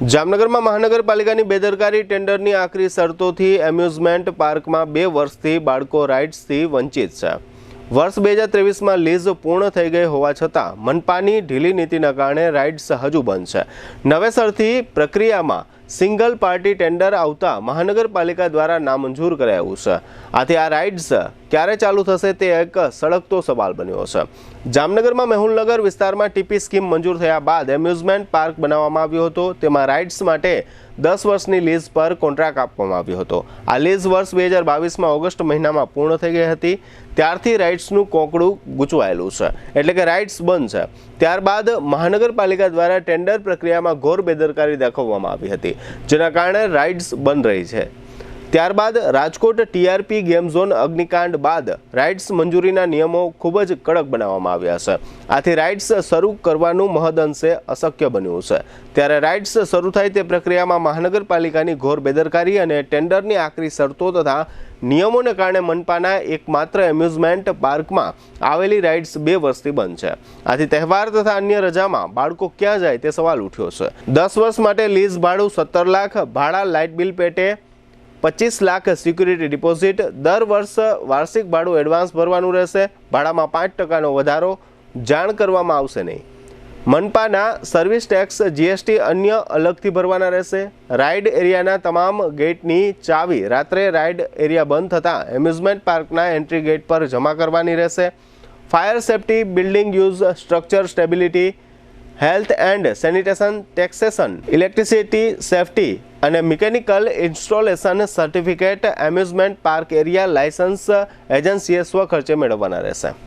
જામનગરમાં મહાનગરપાલિકાની બેદરકારી ટેન્ડરની આકરી શરતોથી એમ્યુઝમેન્ટ પાર્કમાં 2 વર્ષથી બાળકો રાઇડ્સથી વંચિત છે। વર્ષ 2023માં લીઝ પૂર્ણ થઈ ગઈ હોવા છતાં મનપાની ઢીલી નીતિના કારણે રાઇડ્સ હજુ બંધ છે। નવેસરથી પ્રક્રિયામાં સિંગલ પાર્ટી ટેન્ડર આવતા મહાનગરપાલિકા દ્વારા નામંજૂર કરાયું છે। આથી આ રાઇડ્સ ક્યારે ચાલુ થશે તે એક સળગતો સવાલ બન્યો છે। જામનગરમાં મેહુલનગર વિસ્તારમાં ટીપી સ્કીમ મંજૂર થયા બાદ એમ્યુઝમેન્ટ પાર્ક બનાવવામાં આવ્યો હતો। તેમાં રાઇડ્સ માટે 10 વર્ષની લીઝ પર કોન્ટ્રાક્ટ આપવામાં આવ્યો હતો। આ લીઝ વર્ષ 2022માં ઓગસ્ટ મહિનામાં પૂર્ણ થઈ ગઈ હતી। ત્યારથી રાઇડ્સનું કોકડું ગૂંચવાયેલું છે, એટલે કે રાઇડ્સ બંધ છે। ત્યારબાદ મહાનગરપાલિકા દ્વારા ટેન્ડર પ્રક્રિયામાં ઘોર બેદરકારી દાખવવામાં આવી હતી, જેના કારણે રાઇડ્સ બંધ રહી છે। ત્યારબાદ રાજકોટ ટીઆરપી ગેમ ઝોન અગ્નિકાંડ બાદ રાઇડ્સ મંજૂરીના નિયમો ખૂબ જ કડક બનાવવામાં આવ્યા છે। આથી રાઇડ્સ શરૂ કરવાનું મહદઅંશે અશક્ય બન્યું છે। ત્યારે રાઇડ્સ શરૂ થાય તે પ્રક્રિયામાં મહાનગરપાલિકાની ઘોર બેદરકારી અને ટેન્ડરની આકરી શરતો તથા નિયમોને કારણે મનપાના એકમાત્ર એમ્યુઝમેન્ટ પાર્કમાં આવેલી રાઇડ્સ 2 વર્ષથી બંધ છે। આથી તહેવાર તથા અન્ય રજામાં બાળકો ક્યાં જાય તે સવાલ ઉઠ્યો છે। 10 વર્ષ માટે લીઝ ભાડું 17 લાખ, ભાડા લાઇટ બિલ પેટે 25 લાખ સિક્યુરિટી ડિપોઝિટ, દર વર્ષ વાર્ષિક ભાડું એડવાન્સ ભરવાનું રહેશે। ભાડામાં 5% વધારો જાણ કરવામાં આવશે નહીં। મનપાના સર્વિસ ટેક્સ, જીએસટી અન્ય અલગથી ભરવાના રહેશે। રાઇડ એરિયાના તમામ ગેટની ચાવી રાત્રે રાઇડ એરિયા બંધ થતાં એમ્યુઝમેન્ટ પાર્કના એન્ટ્રી ગેટ પર જમા કરવાની રહેશે। Fire safety, building use, structure stability, health and sanitation, taxation, electricity safety અને mechanical installation certificate amusement park area licence એજન્સીએ સ્વખર્ચે મેળવવાના રહેશે।